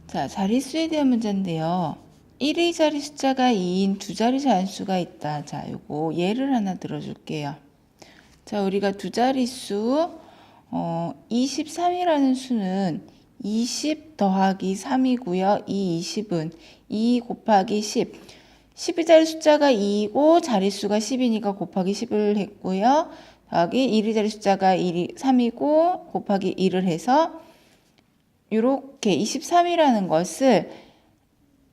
자, 자릿수에 대한 문제인데요. 1의 자리 숫자가 2인 두 자리 자연수가 있다. 자, 요거 예를 하나 들어줄게요. 자, 우리가 두 자릿수 23이라는 수는 20 더하기 3이고요. 이 20은 2 곱하기 10. 10의 자리 숫자가 2이고 자릿수가 10이니까 곱하기 10을 했고요. 더하기 1의 자리 숫자가 3이고 곱하기 1을 해서 이렇게 23이라는 것을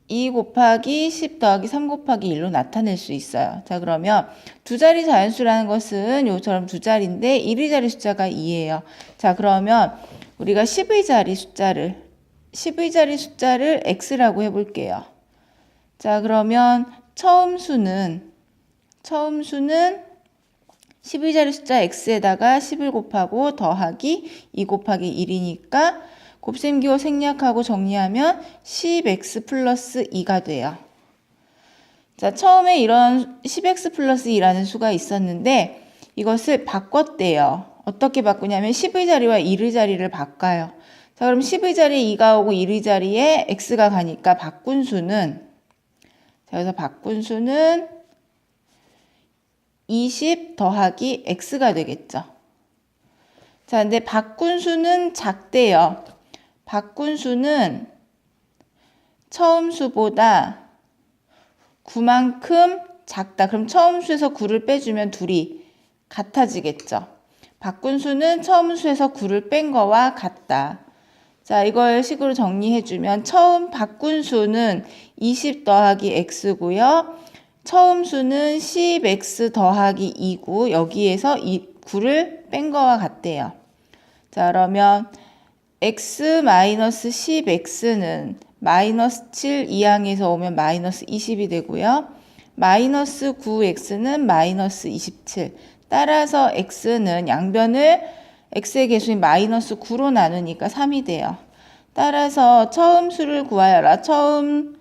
2 곱하기 10 더하기 3 곱하기 1로 나타낼 수 있어요. 자, 그러면 두 자리 자연수라는 것은 요처럼 두 자리인데 1의 자리 숫자가 2예요. 자, 그러면 우리가 10의 자리 숫자를 x라고 해볼게요. 자, 그러면 처음 수는 10의 자리 숫자 x에다가 10을 곱하고 더하기 2 곱하기 1이니까 곱셈기호 생략하고 정리하면 10x 플러스 2가 돼요. 자, 처음에 이런 10x 플러스 2라는 수가 있었는데 이것을 바꿨대요. 어떻게 바꾸냐면 10의 자리와 1의 자리를 바꿔요. 자, 그럼 10의 자리에 2가 오고 1의 자리에 x가 가니까 바꾼 수는 20 더하기 x가 되겠죠. 자, 근데 바꾼 수는 작대요. 바꾼 수는 처음 수보다 9만큼 작다. 그럼 처음 수에서 9를 빼주면 둘이 같아지겠죠. 바꾼 수는 처음 수에서 9를 뺀 거와 같다. 자, 이걸 식으로 정리해주면 처음 바꾼 수는 20 더하기 x고요. 처음 수는 10x 더하기 2고 여기에서 9를 뺀 거와 같대요. 자, 그러면 x-10x는 마이너스 7 이항에서 오면 마이너스 20이 되고요. 마이너스 9x는 마이너스 27. 따라서 x는 양변을 x의 개수인 마이너스 9로 나누니까 3이 돼요. 따라서 처음 수를 구하여라. 처음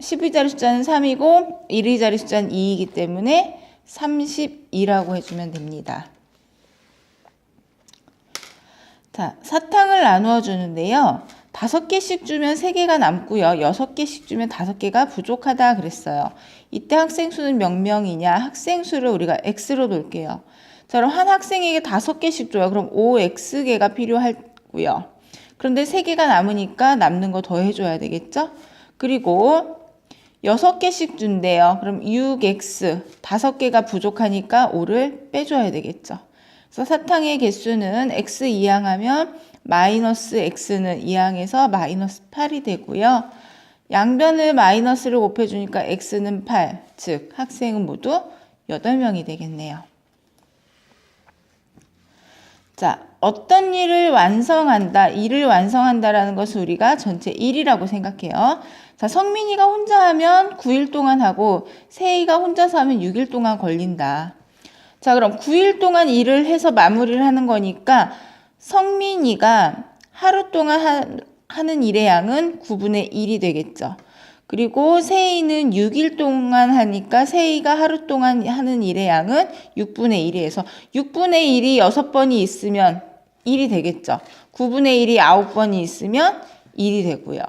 10의 자리 숫자는 3이고 1의 자리 숫자는 2이기 때문에 32라고 해주면 됩니다. 자, 사탕을 나누어 주는데요. 5개씩 주면 3개가 남고요. 6개씩 주면 5개가 부족하다 그랬어요. 이때 학생 수는 몇 명이냐? 학생 수를 우리가 x로 놓을게요. 자, 그럼 한 학생에게 5개씩 줘요. 그럼 5x개가 필요하고요. 그런데 3개가 남으니까 남는 거 더해줘야 되겠죠? 그리고 6개씩 준대요. 그럼 6x, 5개가 부족하니까 5를 빼줘야 되겠죠. 그래서 사탕의 개수는 x 이항하면 마이너스 x는 이항해서 마이너스 8이 되고요. 양변을 마이너스를 곱해주니까 x는 8, 즉 학생은 모두 8명이 되겠네요. 자, 어떤 일을 완성한다, 일을 완성한다라는 것을 우리가 전체 1이라고 생각해요. 자, 성민이가 혼자 하면 9일 동안 하고 세희가 혼자서 하면 6일 동안 걸린다. 자, 그럼 9일 동안 일을 해서 마무리를 하는 거니까 성민이가 하루 동안 하는 일의 양은 9분의 1이 되겠죠. 그리고 세희는 6일 동안 하니까 세희가 하루 동안 하는 일의 양은 6분의 1이에서 6분의 1이 6번이 있으면 1이 되겠죠. 9분의 1이 9번이 있으면 1이 되고요.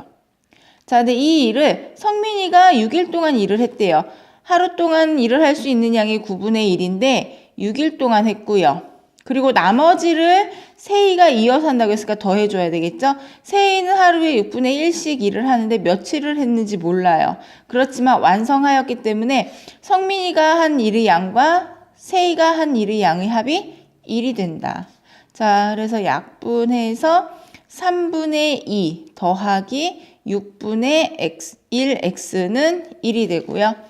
자, 근데 이 일을 성민이가 6일 동안 일을 했대요. 하루 동안 일을 할 수 있는 양이 9분의 1인데 6일 동안 했고요. 그리고 나머지를 세희가 이어서 한다고 했으니까 더해줘야 되겠죠? 세희는 하루에 6분의 1씩 일을 하는데 며칠을 했는지 몰라요. 그렇지만 완성하였기 때문에 성민이가 한 일의 양과 세희가 한 일의 양의 합이 1이 된다. 자, 그래서 약분해서 3분의 2 더하기 6분의 1x는 1이 되고요.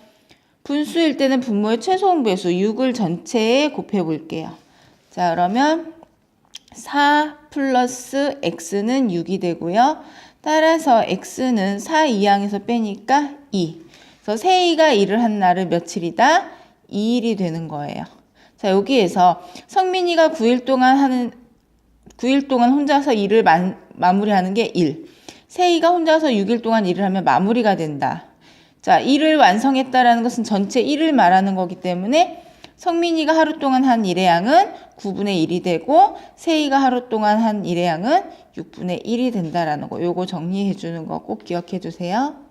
분수일 때는 분모의 최소음배수 6을 전체에 곱해 볼게요. 자, 그러면 4 플러스 x는 6이 되고요. 따라서 x는 4 이항에서 빼니까 2. 그래서 세희가 일을 한 날은 며칠이다? 2일이 되는 거예요. 자, 여기에서 성민이가 9일 동안 혼자서 일을 마무리하는 게 1. 세희가 혼자서 6일 동안 일을 하면 마무리가 된다. 자, 1을 완성했다라는 것은 전체 1을 말하는 거기 때문에 성민이가 하루 동안 한 일의 양은 9분의 1이 되고 세희가 하루 동안 한 일의 양은 6분의 1이 된다라는 거. 요거 정리해 주는 거 꼭 기억해 두세요.